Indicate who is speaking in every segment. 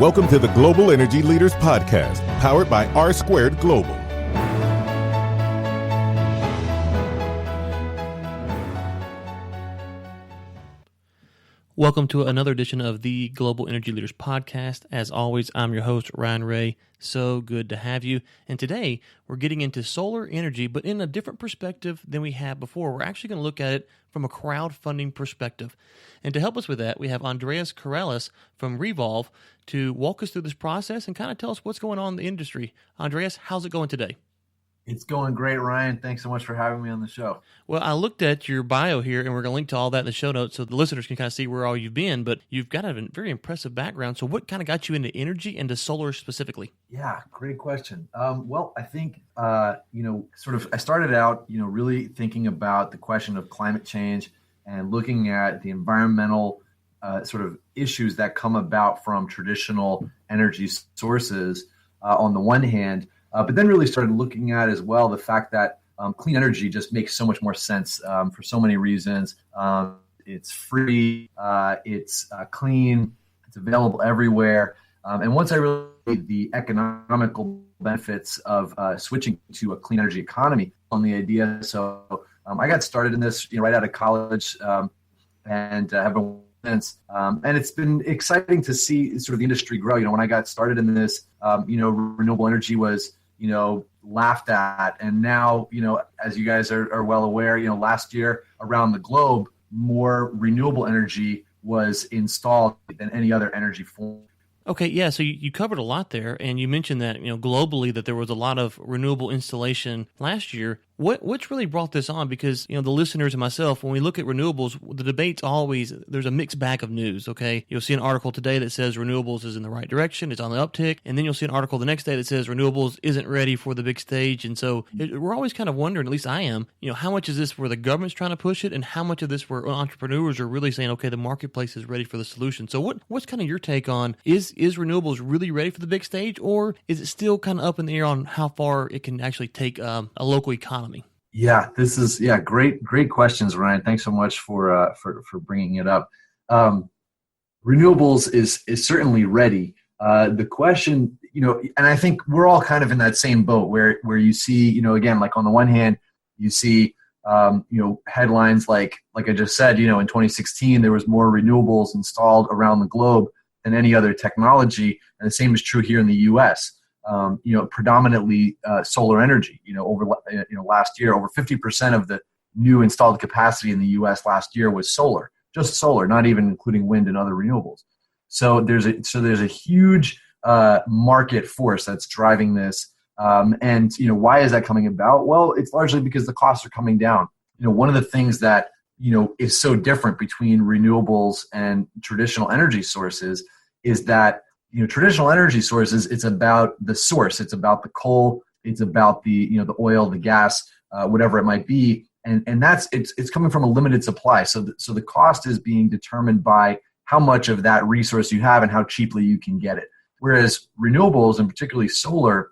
Speaker 1: Welcome to the Global Energy Leaders Podcast, powered by R Squared Global.
Speaker 2: Welcome to another edition of the Global Energy Leaders Podcast. As always, I'm your host, Ryan Ray. So good to have you. And today, we're getting into solar energy, but in a different perspective than we had before. We're actually going to look at it from a crowdfunding perspective. And to help us with that, we have Andreas Karelas from RE-volv to walk us through this process and kind of tell us what's going on in the industry. Andreas, how's it going today?
Speaker 3: It's going great, Ryan. Thanks so much for having me on the show.
Speaker 2: Well, I looked at your bio here, and we're going to link to all that in the show notes so the listeners can kind of see where all you've been, but you've got a very impressive background. So what kind of got you into energy and to solar specifically?
Speaker 3: Yeah, great question. Well, I think, I started out, really thinking about the question of climate change and looking at the environmental sort of issues that come about from traditional energy sources on the one hand, but then really started looking at as well the fact that clean energy just makes so much more sense for so many reasons. It's free, it's clean, it's available everywhere. And once I realized the economical benefits of switching to a clean energy economy on the idea, so I got started in this right out of college and have been since. And it's been exciting to see sort of the industry grow. When I got started in this, renewable energy was laughed at. And now, as you guys are well aware, last year around the globe, more renewable energy was installed than any other energy form.
Speaker 2: Okay, yeah, so you covered a lot there, and you mentioned that, globally that there was a lot of renewable installation last year. What's really brought this on? Because, the listeners and myself, when we look at renewables, the debate's always, there's a mixed bag of news, okay? You'll see an article today that says renewables is in the right direction, it's on the uptick, and then you'll see an article the next day that says renewables isn't ready for the big stage, and so we're always kind of wondering, at least I am, how much is this where the government's trying to push it, and how much of this where entrepreneurs are really saying, okay, the marketplace is ready for the solution. So what's kind of your take on, is renewables really ready for the big stage, or is it still kind of up in the air on how far it can actually take a local economy?
Speaker 3: Yeah, this is great questions, Ryan. Thanks so much for bringing it up. Renewables is certainly ready. The question, and I think we're all kind of in that same boat where you see, again, like on the one hand, you see, headlines like I just said, in 2016 there was more renewables installed around the globe than any other technology, and the same is true here in the U.S. Predominantly solar energy. Over last year, over 50% of the new installed capacity in the U.S. last year was solar, just solar, not even including wind and other renewables. So there's a huge market force that's driving this. And why is that coming about? Well, it's largely because the costs are coming down. One of the things that is so different between renewables and traditional energy sources is that traditional energy sources, it's about the source, it's about the coal, it's about the oil, the gas, whatever it might be, and that's it's coming from a limited supply. So the cost is being determined by how much of that resource you have and how cheaply you can get it. Whereas renewables, and particularly solar,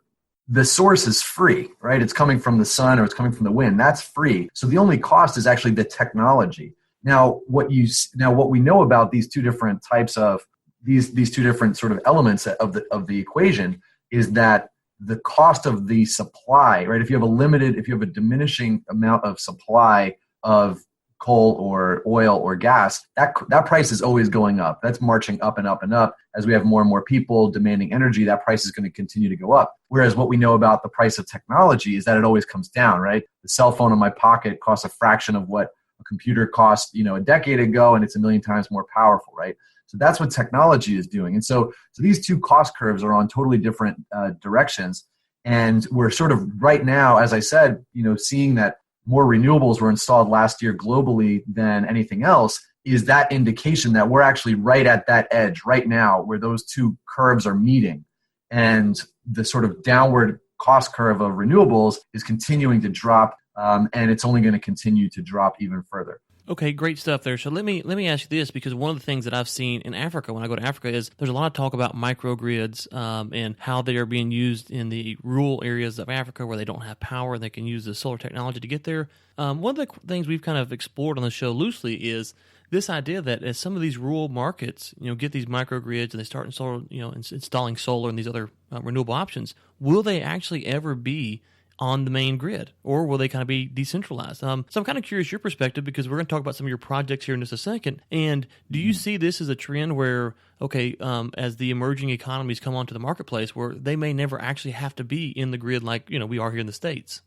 Speaker 3: the source is free, right? It's coming from the sun or it's coming from the wind. That's free. So the only cost is actually the technology. Now, what we know about these two different types of these two different sort of elements of the equation is that the cost of the supply, right? If you have a diminishing amount of supply of coal or oil or gas, that price is always going up. That's marching up and up and up. As we have more and more people demanding energy, that price is going to continue to go up. Whereas what we know about the price of technology is that it always comes down, right? The cell phone in my pocket costs a fraction of what a computer cost, a decade ago, and it's 1 million times more powerful, right? So that's what technology is doing. And so these two cost curves are on totally different directions. And we're sort of right now, as I said, seeing that more renewables were installed last year globally than anything else, is that indication that we're actually right at that edge right now where those two curves are meeting. And the sort of downward cost curve of renewables is continuing to drop, and it's only going to continue to drop even further.
Speaker 2: Okay, great stuff there. So let me ask you this, because one of the things that I've seen in Africa when I go to Africa is there's a lot of talk about microgrids and how they are being used in the rural areas of Africa where they don't have power and they can use the solar technology to get there. One of the things we've kind of explored on the show loosely is this idea that as some of these rural markets, get these microgrids and they start installing solar and these other renewable options, will they actually ever be on the main grid, or will they kind of be decentralized? So I'm kind of curious your perspective, because we're going to talk about some of your projects here in just a second. And do you see this as a trend where, as the emerging economies come onto the marketplace, where they may never actually have to be in the grid like, we are here in the States?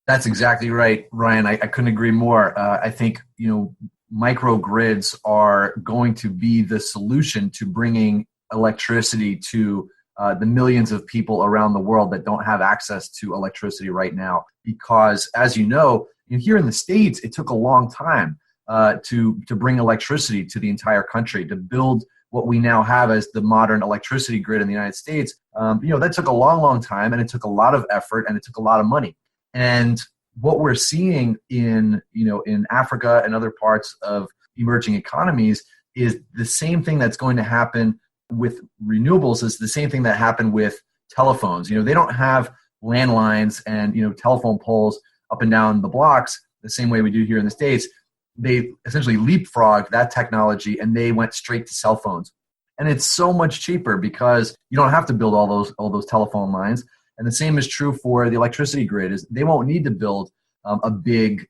Speaker 3: That's exactly right, Ryan. I couldn't agree more. I think, microgrids are going to be the solution to bringing electricity to the millions of people around the world that don't have access to electricity right now. Because, as you know, here in the States, it took a long time to bring electricity to the entire country, to build what we now have as the modern electricity grid in the United States. That took a long, long time, and it took a lot of effort, and it took a lot of money. And what we're seeing in Africa and other parts of emerging economies is the same thing that's going to happen with renewables is the same thing that happened with telephones. They don't have landlines and, telephone poles up and down the blocks the same way we do here in the States. They essentially leapfrogged that technology and they went straight to cell phones. And it's so much cheaper because you don't have to build all those telephone lines. And the same is true for the electricity grid. Is they won't need to build a big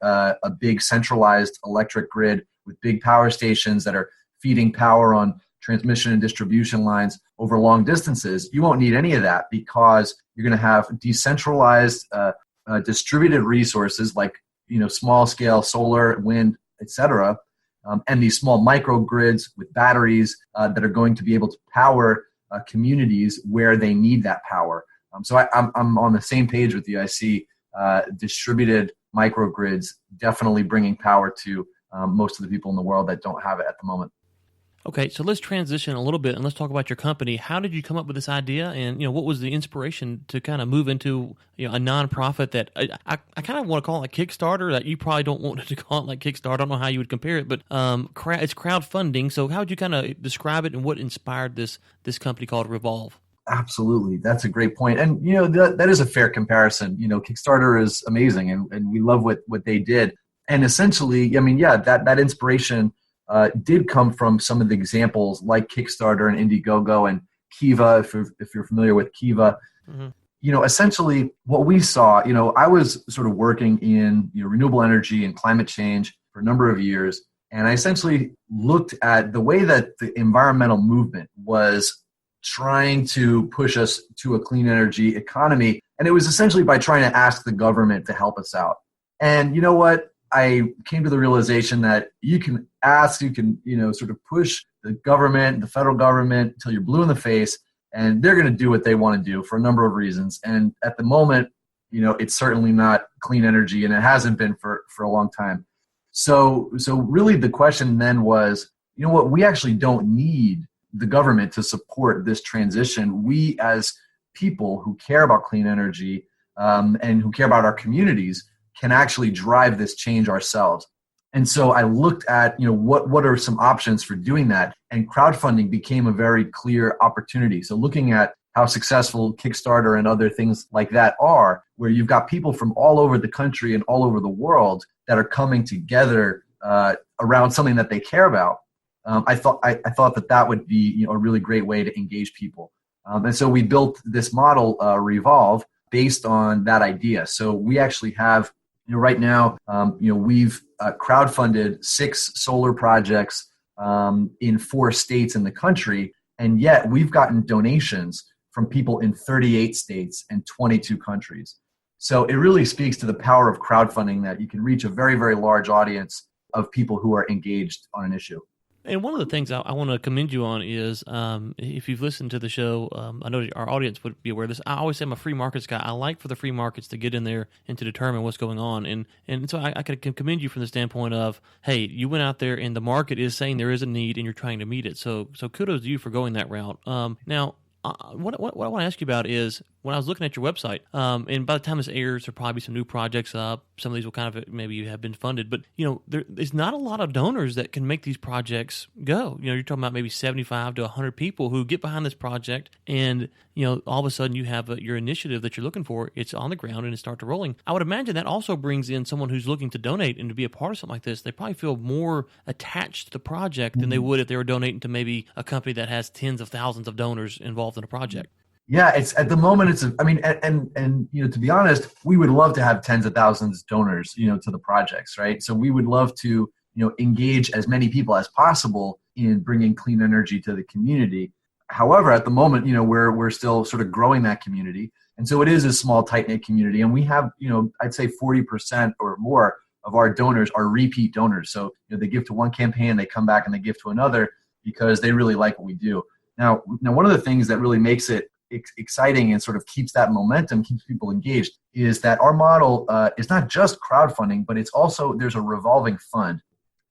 Speaker 3: centralized electric grid with big power stations that are feeding power on transmission and distribution lines over long distances. You won't need any of that because you're going to have decentralized, distributed resources like small scale solar, wind, etc., and these small microgrids with batteries that are going to be able to power communities where they need that power. So I'm on the same page with you. I see distributed microgrids definitely bringing power to most of the people in the world that don't have it at the moment.
Speaker 2: Okay, so let's transition a little bit and let's talk about your company. How did you come up with this idea, and what was the inspiration to kind of move into a nonprofit that I kind of want to call it a Kickstarter? That you probably don't want to call it like Kickstarter. I don't know how you would compare it, but it's crowdfunding. So how would you kind of describe it, and what inspired this company called RE-volv?
Speaker 3: Absolutely, that's a great point, and that is a fair comparison. Kickstarter is amazing, and we love what they did. And essentially, that inspiration did come from some of the examples like Kickstarter and Indiegogo and Kiva, if you're familiar with Kiva. Mm-hmm. Essentially what we saw, I was sort of working in renewable energy and climate change for a number of years, and I essentially looked at the way that the environmental movement was trying to push us to a clean energy economy, and it was essentially by trying to ask the government to help us out. And you know what? I came to the realization that you can ask, you can, sort of push the government, the federal government, until you're blue in the face, and they're going to do what they want to do for a number of reasons. And at the moment, it's certainly not clean energy, and it hasn't been for a long time. So really the question then was, what, we actually don't need the government to support this transition. We as people who care about clean energy and who care about our communities can actually drive this change ourselves. And so I looked at, what are some options for doing that? And crowdfunding became a very clear opportunity. So looking at how successful Kickstarter and other things like that are, where you've got people from all over the country and all over the world that are coming together around something that they care about. I thought that would be a really great way to engage people. And so we built this model, RE-volv, based on that idea. So we actually have, right now, we've crowdfunded 6 solar projects in 4 states in the country, and yet we've gotten donations from people in 38 states and 22 countries. So it really speaks to the power of crowdfunding, that you can reach a very, very large audience of people who are engaged on an issue.
Speaker 2: And one of the things I want to commend you on is, if you've listened to the show, I know our audience would be aware of this. I always say I'm a free markets guy. I like for the free markets to get in there and to determine what's going on. And so I can commend you from the standpoint of, hey, you went out there and the market is saying there is a need and you're trying to meet it. So kudos to you for going that route. Now, what I want to ask you about is, when I was looking at your website, and by the time this airs, there'll probably be some new projects up. Some of these will kind of maybe have been funded, but there's not a lot of donors that can make these projects go. You're talking about maybe 75 to 100 people who get behind this project, and all of a sudden you have your initiative that you're looking for. It's on the ground and it starts rolling. I would imagine that also brings in someone who's looking to donate and to be a part of something like this. They probably feel more attached to the project than they would if they were donating to maybe a company that has tens of thousands of donors involved in a project.
Speaker 3: Yeah, it's at the moment. To be honest, we would love to have tens of thousands of donors, to the projects, right? So we would love to, engage as many people as possible in bringing clean energy to the community. However, at the moment, we're still sort of growing that community, and so it is a small, tight-knit community. And we have, I'd say 40% or more of our donors are repeat donors. So they give to one campaign, they come back and they give to another because they really like what we do. Now, one of the things that really makes it exciting and sort of keeps that momentum, keeps people engaged, is that our model is not just crowdfunding, but it's also, there's a revolving fund.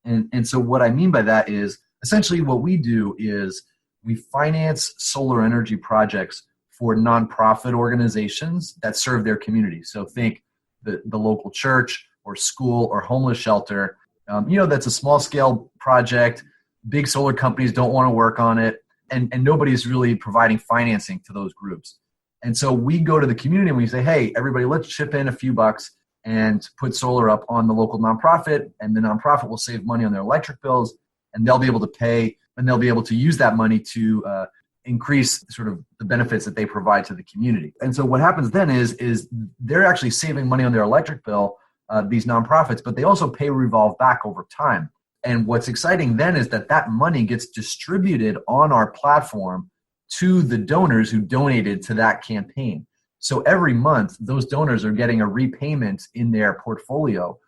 Speaker 3: And so what I mean by that is essentially what we do is we finance solar energy projects for nonprofit organizations that serve their community. So think the local church or school or homeless shelter. That's a small scale project. Big solar companies don't want to work on it. And nobody's really providing financing to those groups. And so we go to the community and we say, hey, everybody, let's chip in a few bucks and put solar up on the local nonprofit, and the nonprofit will save money on their electric bills, and they'll be able to pay, and they'll be able to use that money to increase sort of the benefits that they provide to the community. And so what happens then is they're actually saving money on their electric bill, these nonprofits, but they also pay RE-volv back over time. And what's exciting then is that money gets distributed on our platform to the donors who donated to that campaign. So every month, those donors are getting a repayment in their portfolio,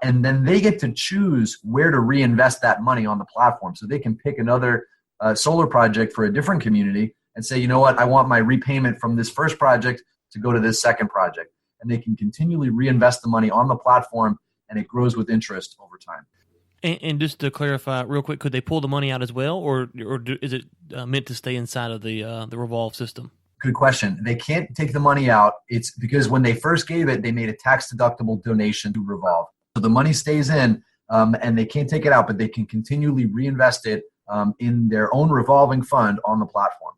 Speaker 3: and then they get to choose where to reinvest that money on the platform. So they can pick another solar project for a different community and say, you know what, I want my repayment from this first project to go to this second project. And they can continually reinvest the money on the platform, and it grows with interest over time.
Speaker 2: And just to clarify real quick, could they pull the money out as well, or is it meant to stay inside of the RE-volv system?
Speaker 3: Good question. They can't take the money out. It's because when they first gave it, they made a tax-deductible donation to RE-volv. So the money stays in, and they can't take it out, but they can continually reinvest it in their own revolving fund on the platform.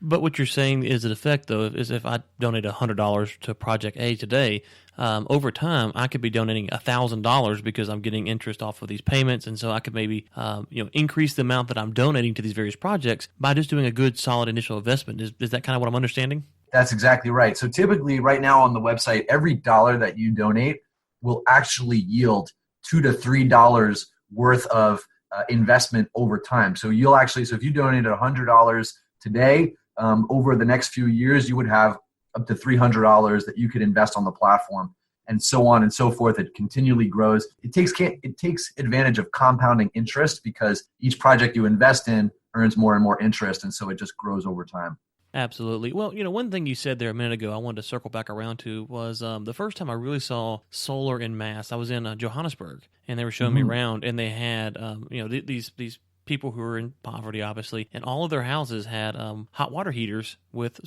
Speaker 2: But what you're saying is, in effect, though, is if I donate $100 to Project A today, over time I could be donating $1,000 because I'm getting interest off of these payments, and so I could maybe increase the amount that I'm donating to these various projects by just doing a good, solid initial investment. Is that kind of what I'm understanding?
Speaker 3: That's exactly right. So typically, right now on the website, every dollar that you donate will actually yield $2 to $3 worth of investment over time. So if you donated $100 today, over the next few years, you would have up to $300 that you could invest on the platform, and so on and so forth. It continually grows. It takes advantage of compounding interest because each project you invest in earns more and more interest, and so it just grows over time.
Speaker 2: Absolutely. Well, one thing you said there a minute ago I wanted to circle back around to was the first time I really saw solar en masse, I was in Johannesburg, and they were showing me around, and they had these people who were in poverty, obviously, and all of their houses had hot water heaters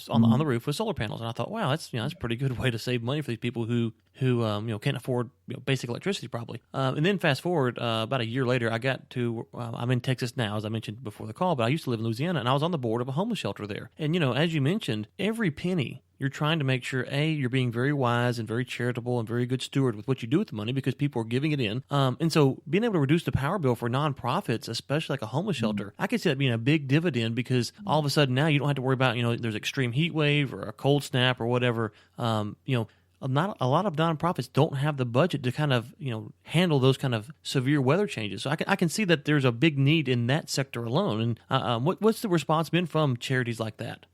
Speaker 2: on the roof with solar panels. And I thought, wow, that's a pretty good way to save money for these people who can't afford basic electricity probably. And then fast forward about a year later, I got to I'm in Texas now, as I mentioned before the call, but I used to live in Louisiana, and I was on the board of a homeless shelter there. And as you mentioned, every penny, you're trying to make sure, A, you're being very wise and very charitable and very good steward with what you do with the money because people are giving it in. And so being able to reduce the power bill for nonprofits, especially like a homeless shelter, I could see that being a big dividend because all of a sudden now you don't have to worry about, there's extreme heat wave or a cold snap or whatever. Not a lot of nonprofits don't have the budget to kind of handle those kind of severe weather changes. So I can see that there's a big need in that sector alone. And what's the response been from charities like that?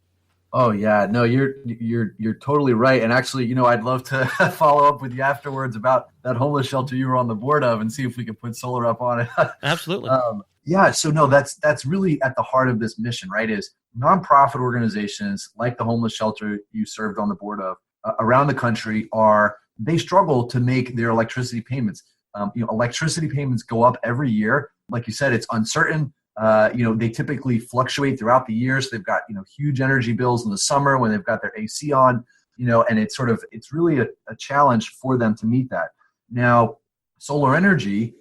Speaker 3: Oh yeah, no, you're totally right. And actually, I'd love to follow up with you afterwards about that homeless shelter you were on the board of and see if we could put solar up on it.
Speaker 2: Absolutely.
Speaker 3: Yeah. So no, that's really at the heart of this mission, right? Is nonprofit organizations like the homeless shelter you served on the board of around the country they struggle to make their electricity payments. Electricity payments go up every year. Like you said, it's uncertain. They typically fluctuate throughout the year. So they've got, huge energy bills in the summer when they've got their AC on, and it's really a challenge for them to meet that. Now, solar energy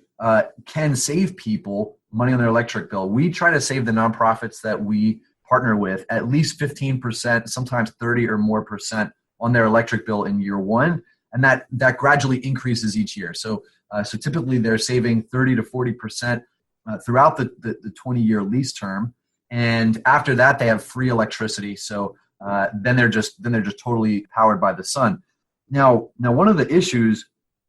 Speaker 3: can save people money on their electric bill. We try to save the nonprofits that we partner with at least 15%, sometimes 30 or more percent on their electric bill in year one. And that gradually increases each year. So typically they're saving 30 to 40% throughout the 20-year lease term. And after that, they have free electricity. So then they're just totally powered by the sun. Now one of the issues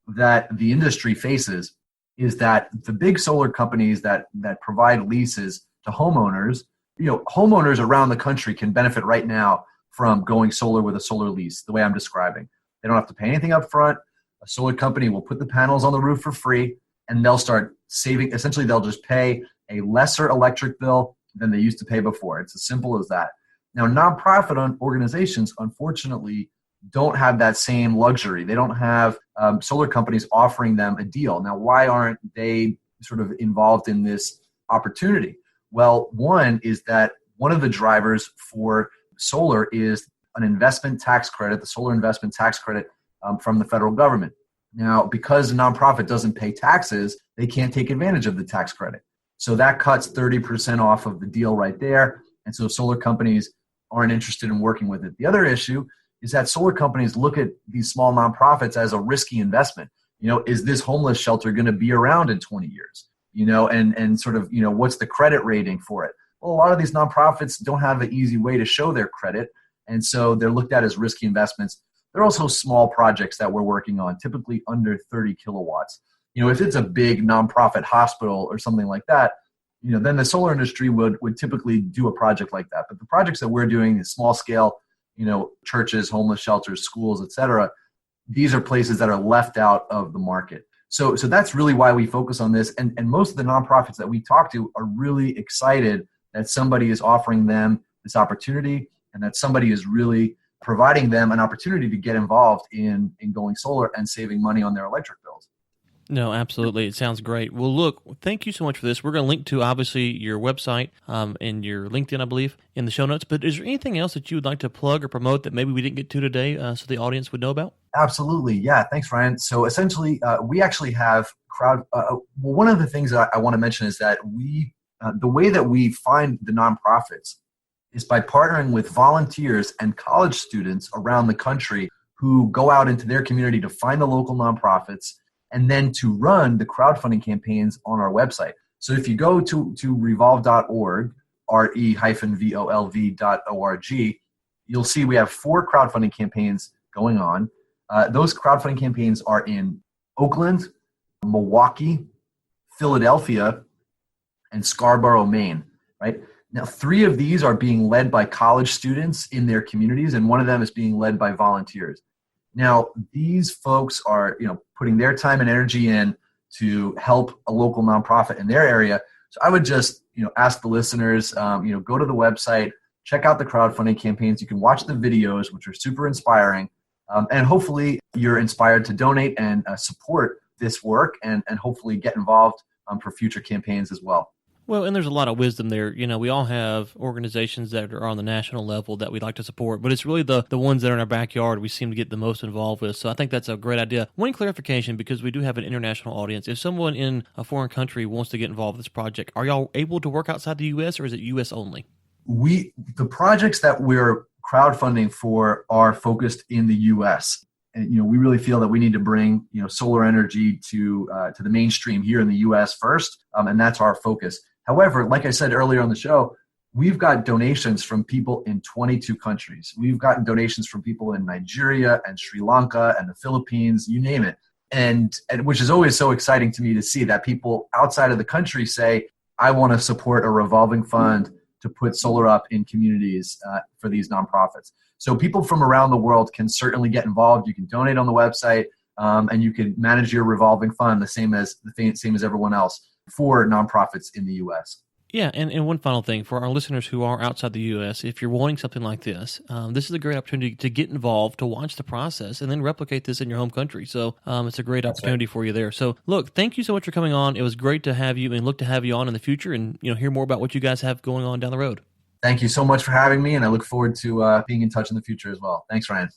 Speaker 3: that the industry faces is that the big solar companies that provide leases to homeowners, homeowners around the country can benefit right now from going solar with a solar lease, the way I'm describing. They don't have to pay anything up front. A solar company will put the panels on the roof for free, and they'll start saving. Essentially, they'll just pay a lesser electric bill than they used to pay before. It's as simple as that. Now, nonprofit organizations, unfortunately, don't have that same luxury. They don't have solar companies offering them a deal. Now, why aren't they sort of involved in this opportunity? Well, one is that one of the drivers for solar is an investment tax credit, the solar investment tax credit from the federal government. Now, because a nonprofit doesn't pay taxes, they can't take advantage of the tax credit. So that cuts 30% off of the deal right there. And so solar companies aren't interested in working with it. The other issue is that solar companies look at these small nonprofits as a risky investment. Is this homeless shelter going to be around in 20 years? And sort of, what's the credit rating for it? Well, a lot of these nonprofits don't have an easy way to show their credit. And so they're looked at as risky investments. They're also small projects that we're working on, typically under 30 kilowatts. If it's a big nonprofit hospital or something like that, then the solar industry would typically do a project like that. But the projects that we're doing is small scale, churches, homeless shelters, schools, et cetera. These are places that are left out of the market. So that's really why we focus on this. And most of the nonprofits that we talk to are really excited that somebody is offering them this opportunity and that somebody is really providing them an opportunity to get involved in going solar and saving money on their electric bills.
Speaker 2: No, absolutely. It sounds great. Well, look, thank you so much for this. We're going to link to, obviously, your website and your LinkedIn, I believe, in the show notes. But is there anything else that you would like to plug or promote that maybe we didn't get to today so the audience would know about?
Speaker 3: Absolutely. Yeah. Thanks, Ryan. So essentially, we actually have one of the things that I want to mention is that the way that we find the nonprofits is by partnering with volunteers and college students around the country who go out into their community to find the local nonprofits and then to run the crowdfunding campaigns on our website. So if you go to revolv.org, RE-volv.org, you'll see we have 4 crowdfunding campaigns going on. Those crowdfunding campaigns are in Oakland, Milwaukee, Philadelphia, and Scarborough, Maine, right? Now, 3 of these are being led by college students in their communities, and one of them is being led by volunteers. Now, these folks are, putting their time and energy in to help a local nonprofit in their area. So I would just, ask the listeners, go to the website, check out the crowdfunding campaigns. You can watch the videos, which are super inspiring, and hopefully you're inspired to donate and support this work and hopefully get involved for future campaigns as well.
Speaker 2: Well, and there's a lot of wisdom there. We all have organizations that are on the national level that we like to support, but it's really the ones that are in our backyard we seem to get the most involved with. So I think that's a great idea. One clarification, because we do have an international audience. If someone in a foreign country wants to get involved with this project, are y'all able to work outside the U.S. or is it U.S. only?
Speaker 3: The projects that we're crowdfunding for are focused in the U.S. And we really feel that we need to bring solar energy to the mainstream here in the U.S. first, and that's our focus. However, like I said earlier on the show, we've got donations from people in 22 countries. We've gotten donations from people in Nigeria and Sri Lanka and the Philippines, you name it. And which is always so exciting to me to see that people outside of the country say, I want to support a revolving fund to put solar up in communities for these nonprofits. So people from around the world can certainly get involved. You can donate on the website, and you can manage your revolving fund the same as everyone else for nonprofits in the U.S.
Speaker 2: Yeah, and one final thing for our listeners who are outside the U.S., if you're wanting something like this, this is a great opportunity to get involved, to watch the process, and then replicate this in your home country. So it's a great opportunity for you there. So look, thank you so much for coming on. It was great to have you and look to have you on in the future and hear more about what you guys have going on down the road.
Speaker 3: Thank you so much for having me, and I look forward to being in touch in the future as well. Thanks, Ryan.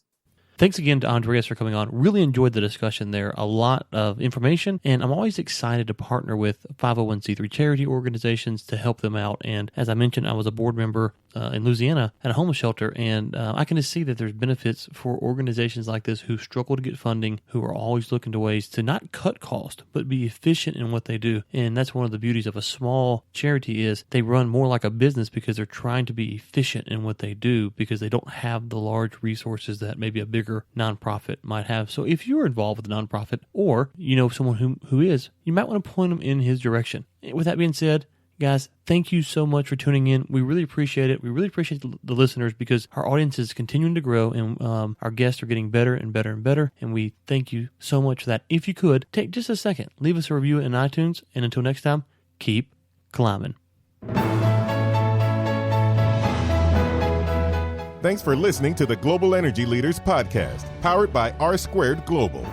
Speaker 2: Thanks again to Andreas for coming on. Really enjoyed the discussion there. A lot of information, and I'm always excited to partner with 501c3 charity organizations to help them out. And as I mentioned, I was a board member in Louisiana at a homeless shelter, and I can just see that there's benefits for organizations like this who struggle to get funding, who are always looking to ways to not cut cost, but be efficient in what they do. And that's one of the beauties of a small charity is they run more like a business because they're trying to be efficient in what they do because they don't have the large resources that maybe a bigger nonprofit might have. So if you're involved with a nonprofit or you know someone who is, you might want to point them in his direction. With that being said, guys, thank you so much for tuning in. We really appreciate it. We really appreciate the listeners because our audience is continuing to grow and our guests are getting better and better and better. And we thank you so much for that. If you could, take just a second, leave us a review in iTunes. And until next time, keep climbing.
Speaker 1: Thanks for listening to the Global Energy Leaders Podcast, powered by R Squared Global.